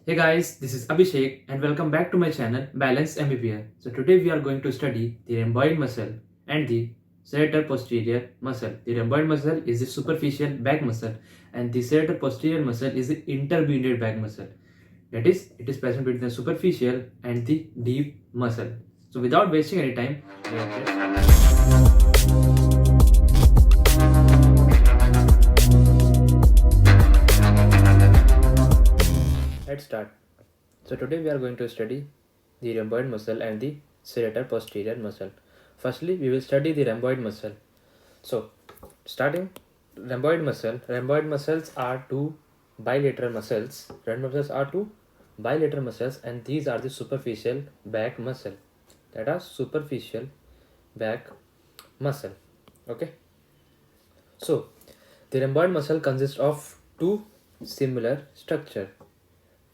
Hey guys, this is Abhishek and welcome back to my channel Balance MBPR. So today we are going to study the rhomboid muscle and the serrator posterior muscle. The rhomboid muscle is the superficial back muscle and the serrator posterior muscle is the intermediate back muscle. That is, it is present between the superficial and the deep muscle. So without wasting any time, let's start. So today we are going to study the rhomboid muscle and the serrator posterior muscle. Firstly, we will study the rhomboid muscle. So, starting rhomboid muscle. Rhomboid muscles are two bilateral muscles. Rhomboid muscles are two bilateral muscles, and these are the superficial back muscle. That are superficial back muscle. Okay. So, the rhomboid muscle consists of two similar structure.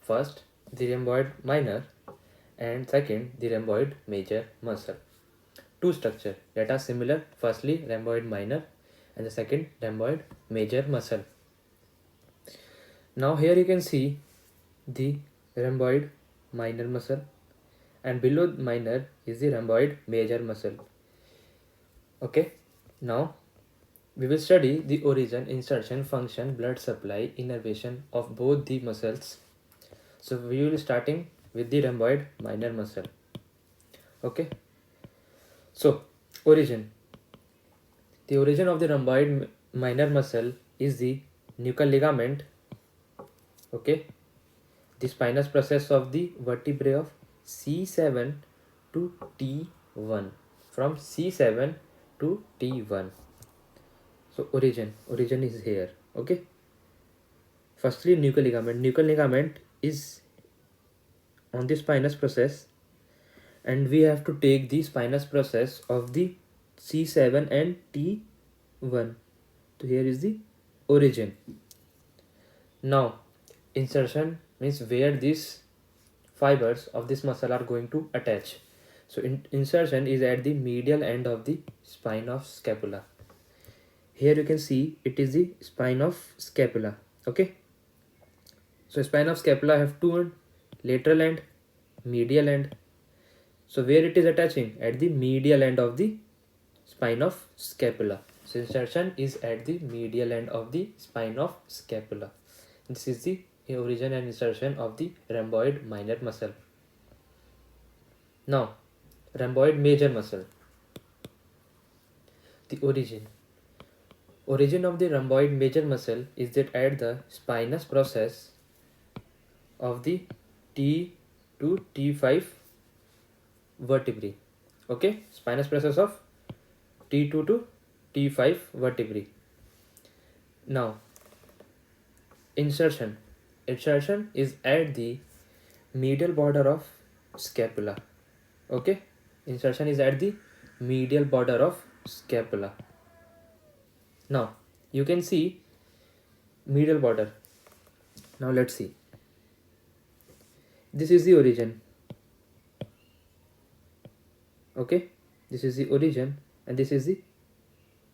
First, the rhomboid minor, and second, the rhomboid major muscle. Two structure that are similar. Firstly, rhomboid minor, and the second, rhomboid major muscle. Now here you can see the rhomboid minor muscle, and below minor is the rhomboid major muscle. Okay, now we will study the origin, insertion, function, blood supply, innervation of both the muscles. So we will starting with the rhomboid minor muscle. Okay, so origin. The origin of the rhomboid minor muscle is the nuchal ligament. Okay, the spinous process of the vertebrae of C7 to T1, from C7 to T1. So origin is here. Okay, firstly nuchal ligament is on the spinous process, and we have to take the spinous process of the C7 and T1. So here is the origin. Now insertion means where these fibers of this muscle are going to attach. So insertion is at the medial end of the spine of scapula. Here you can see it is the spine of scapula. Okay, so spine of scapula have two end, lateral end, medial end. So where it is attaching? At the medial end of the spine of scapula. So insertion is at the medial end of the spine of scapula. This is the origin and insertion of the rhomboid minor muscle. Now, rhomboid major muscle. The origin of the rhomboid major muscle is that at the spinous process of the T to T5 vertebrae. Okay, spinous process of T2 to T5 vertebrae. Now, insertion is at the medial border of scapula. Okay, insertion is at the medial border of scapula. Now you can see medial border. Now let's see. This is the origin. Okay, this is the origin and this is the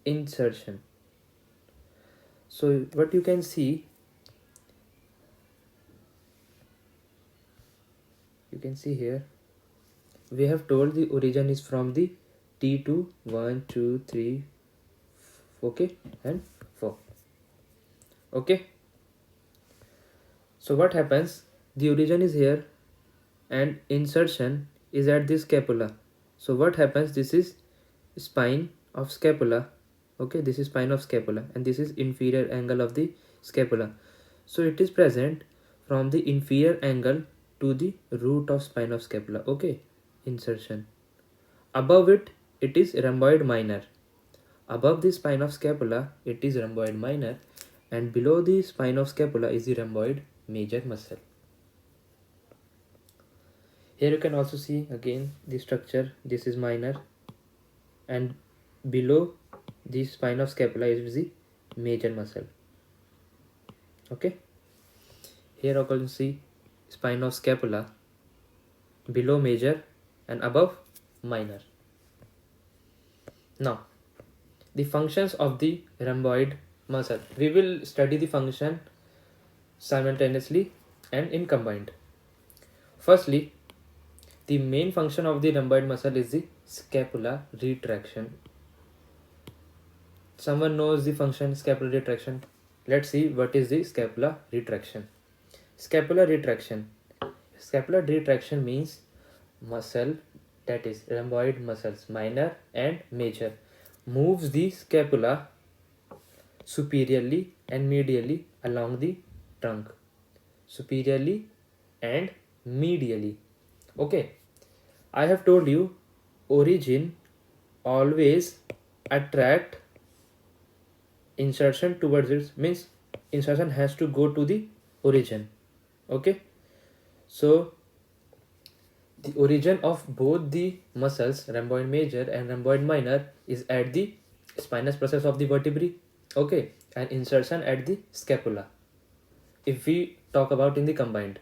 insertion. So what you can see, you can see here, we have told the origin is from the T2, 1, 2, 3, okay, and 4. Okay, so what happens? The origin is here and insertion is at the scapula. So what happens? This is spine of scapula. Okay, this is spine of scapula and this is inferior angle of the scapula. So it is present from the inferior angle to the root of spine of scapula. Okay, insertion. Above it is rhomboid minor. Above the spine of scapula it is rhomboid minor, and below the spine of scapula is the rhomboid major muscle. Here you can also see again the structure. This is minor and below the spine of scapula is the major muscle. Okay, here you can see spine of scapula, below major and above minor. Now the functions of the rhomboid muscle. We will study the function simultaneously and in combined. Firstly, the main function of the rhomboid muscle is the scapular retraction. Someone knows the function scapular retraction? Let's see what is the scapular retraction. Scapular retraction. Scapular retraction means muscle, that is rhomboid muscles, minor and major, moves the scapula superiorly and medially along the trunk. Superiorly and medially. Okay, I have told you origin always attract insertion towards it, means insertion has to go to the origin. Okay, so the origin of both the muscles, rhomboid major and rhomboid minor, is at the spinous process of the vertebrae. Okay, and insertion at the scapula. If we talk about in the combined,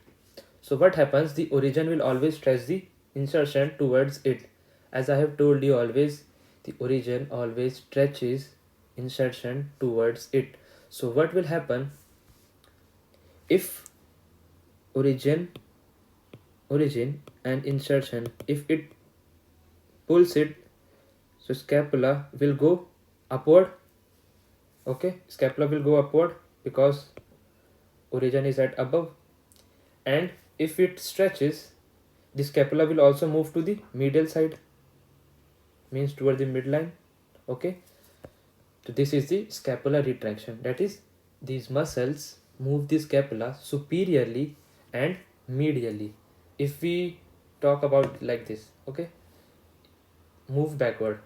so what happens? The origin will always stretch the insertion towards it. As I have told you always, the origin always stretches insertion towards it. So what will happen if origin and insertion, if it pulls it, so scapula will go upward. Okay, scapula will go upward because origin is at above, and if it stretches, the scapula will also move to the medial side, means toward the midline. Okay, so this is the scapular retraction, that is these muscles move the scapula superiorly and medially. If we talk about like this, okay, move backward,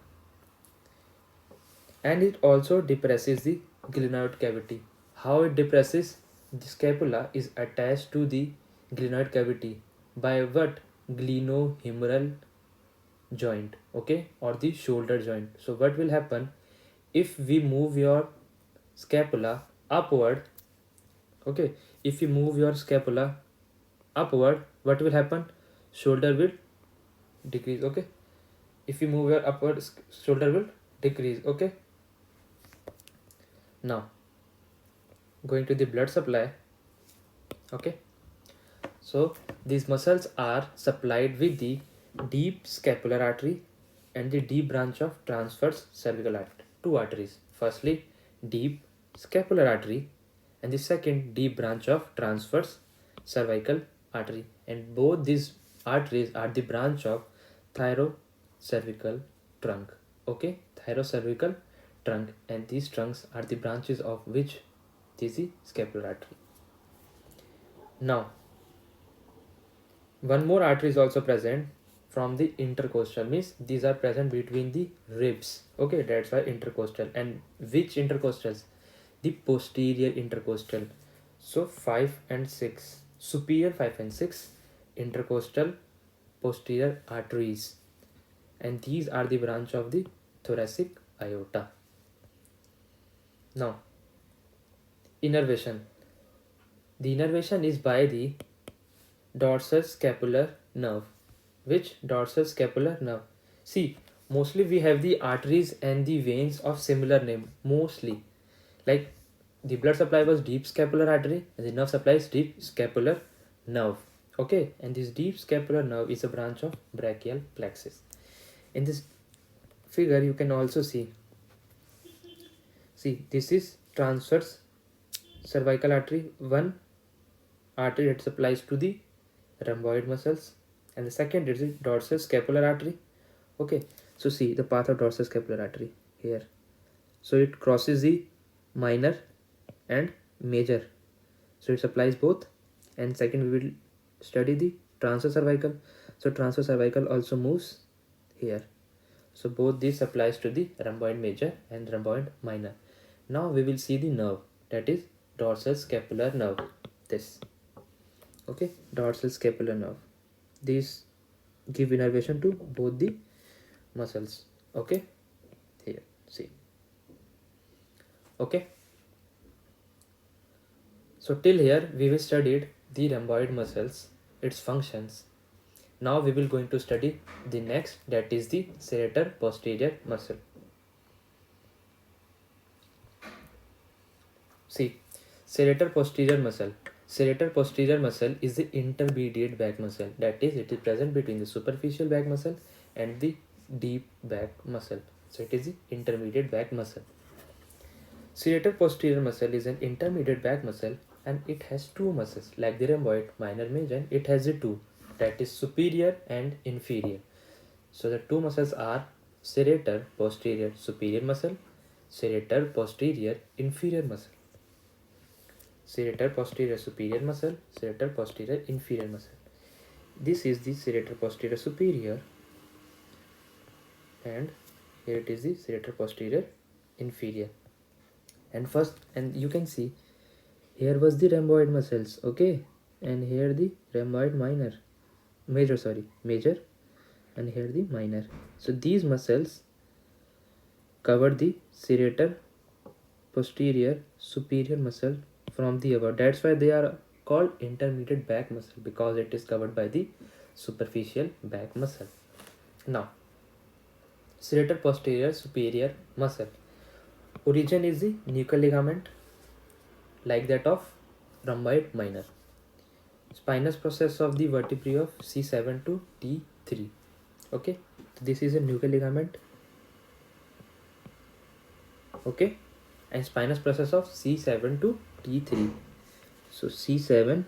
and it also depresses the glenoid cavity. How it depresses? The scapula is attached to the glenoid cavity by what? Glenohumeral joint, okay, or the shoulder joint. So what will happen if we move your scapula upward? Okay, if you move your scapula upward, what will happen? Shoulder will decrease. Okay, if you move your upward, shoulder will decrease. Okay, now going to the blood supply. Okay, so these muscles are supplied with the deep scapular artery and the deep branch of transverse cervical artery. Two arteries. Firstly, deep scapular artery, and the second, deep branch of transverse cervical artery. And both these arteries are the branch of thyrocervical trunk. Okay, thyrocervical trunk, and these trunks are the branches of which is the scapular artery. Now, one more artery is also present from the intercostal, means these are present between the ribs. Okay, that's why intercostal. And which intercostals? The posterior intercostal. So 5 and 6, superior 5 and 6 intercostal posterior arteries, and these are the branch of the thoracic aorta. Now, innervation. The innervation is by the dorsal scapular nerve. Which dorsal scapular nerve? See, mostly we have the arteries and the veins of similar name. Mostly, like the blood supply was deep scapular artery, and the nerve supply is deep scapular nerve. Okay, and this deep scapular nerve is a branch of brachial plexus. In this figure, you can also see. See, this is transverse cervical artery, one artery that supplies to the rhomboid muscles, and the second is the dorsal scapular artery. Okay, so see the path of dorsal scapular artery here. So it crosses the minor and major, so it supplies both. And second, we will study the transverse cervical. So transverse cervical also moves here. So both these supplies to the rhomboid major and rhomboid minor. Now we will see the nerve, that is dorsal scapular nerve. This, okay, dorsal scapular nerve. These give innervation to both the muscles. Okay, here, see. Okay, so till here we have studied the rhomboid muscles, its functions. Now we will going to study the next, that is the serrator posterior muscle. See, serrator posterior muscle. Serrator posterior muscle is the intermediate back muscle. That is, it is present between the superficial back muscle and the deep back muscle. So it is the intermediate back muscle. Serrator posterior muscle is an intermediate back muscle and it has two muscles. Like the rhomboid, minor, major, it has the two. That is superior and inferior. So the two muscles are serrator posterior superior muscle, serrator posterior inferior muscle. Serrator posterior superior muscle, serrator posterior inferior muscle. This is the serrator posterior superior and here it is the serrator posterior inferior. And you can see here was the rhomboid muscles, okay, and here the rhomboid major, and here the minor. So these muscles cover the serrator posterior superior muscle from the above. That's why they are called intermediate back muscle, because it is covered by the superficial back muscle. Now, serrator posterior superior muscle. Origin is the nuchal ligament, like that of rhomboid minor. Spinous process of the vertebrae of C7 to T3. Okay, so this is a nuchal ligament. Okay, and spinous process of C7 to T3. So C7,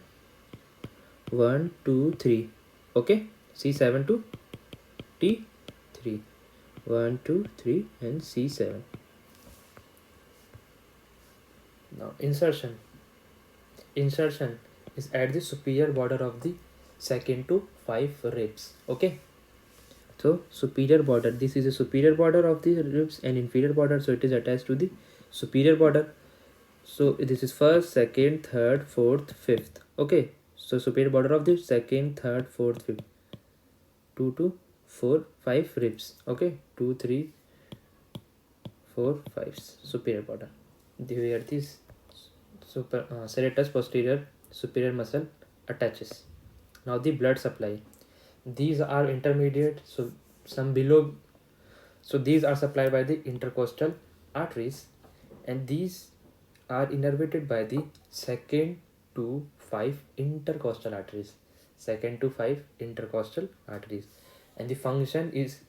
1, 2, 3. Okay, C7 to T3. 1, 2, 3, and C7. Now insertion. Insertion is at the superior border of the second to 5 ribs. Okay. So superior border. This is a superior border of the ribs and inferior border. So it is attached to the superior border. So this is first, second, third, fourth, fifth. Okay. So superior border of the second, third, fourth, fifth. 2 to 4, 5 ribs. Okay. 2, 3, 4, 5. Superior border. Where this serratus posterior superior muscle attaches. Now the blood supply. These are intermediate, so some below. So these are supplied by the intercostal arteries, and these are innervated by the second to 5 intercostal arteries. Second to 5 intercostal arteries, and the function is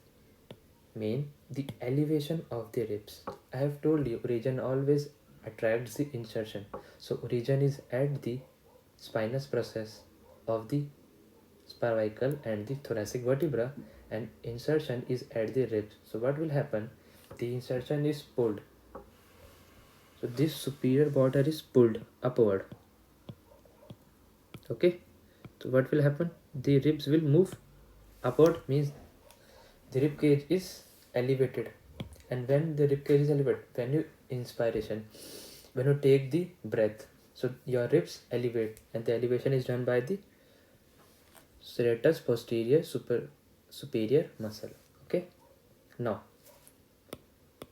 main the elevation of the ribs. I have told you origin always attracts the insertion. So origin is at the spinous process of the cervical and the thoracic vertebra, and insertion is at the ribs. So what will happen? The insertion is pulled. So this superior border is pulled upward. Okay. So what will happen? The ribs will move upward, means the rib cage is elevated. And when the rib cage is elevated, when you inspiration, when you take the breath, so your ribs elevate, and the elevation is done by the serratus posterior superior muscle. Okay. Now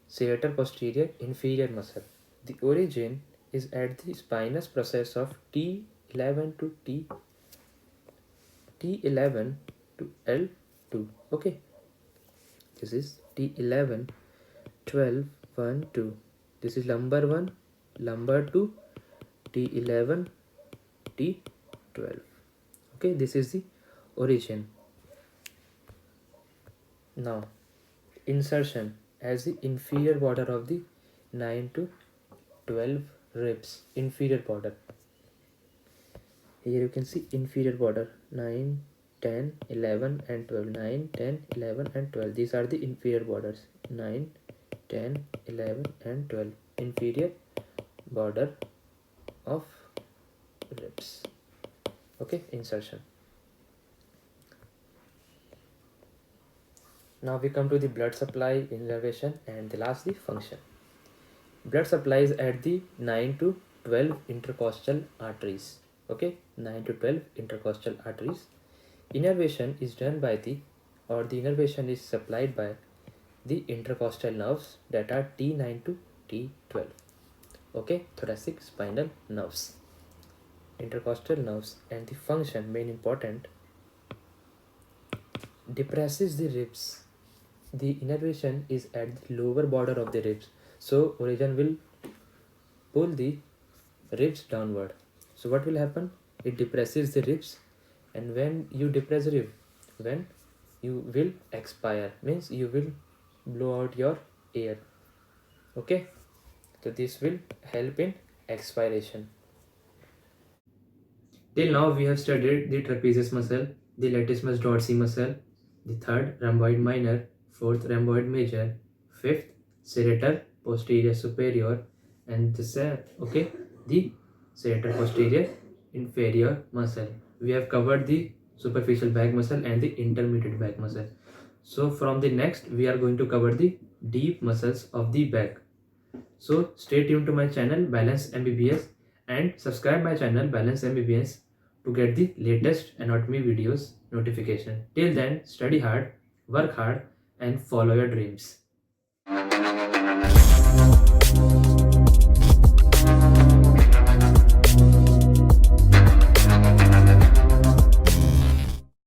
serrator posterior inferior muscle. The origin is at the spinous process of T11 to T11 to L2. Okay. This is T11, 12, 1, 2. This is lumbar 1, lumbar 2, T11, T12. Okay, this is the origin. Now, insertion as the inferior border of the 9 to 12 ribs. Inferior border. Here you can see inferior border 9, 10, 11 and 12. 9, 10, 11 and 12. These are the inferior borders. 9, 10, 11 and 12. Inferior border of ribs. Okay, insertion. Now we come to the blood supply, innervation, and the last, the function. Blood supply is at the 9 to 12 intercostal arteries. Okay, 9 to 12 intercostal arteries. Innervation is done by the innervation is supplied by the intercostal nerves that are T9 to T12. Okay, thoracic spinal nerves, intercostal nerves, and the function, main important, depresses the ribs. The innervation is at the lower border of the ribs, so origin will pull the ribs downward. So what will happen? It depresses the ribs, and when you depress rib, when you will expire, means you will blow out your air. Okay, so this will help in expiration. Till now we have studied the trapezius muscle, the latissimus dorsi muscle, the third rhomboid minor, fourth rhomboid major, fifth serrator posterior superior, and the serrator posterior inferior muscle. We have covered the superficial back muscle and the intermediate back muscle. So from the next we are going to cover the deep muscles of the back. So stay tuned to my channel Balance MBBS and subscribe my channel Balance MBBS to get the latest anatomy videos notification. Till then, study hard, work hard, and follow your dreams.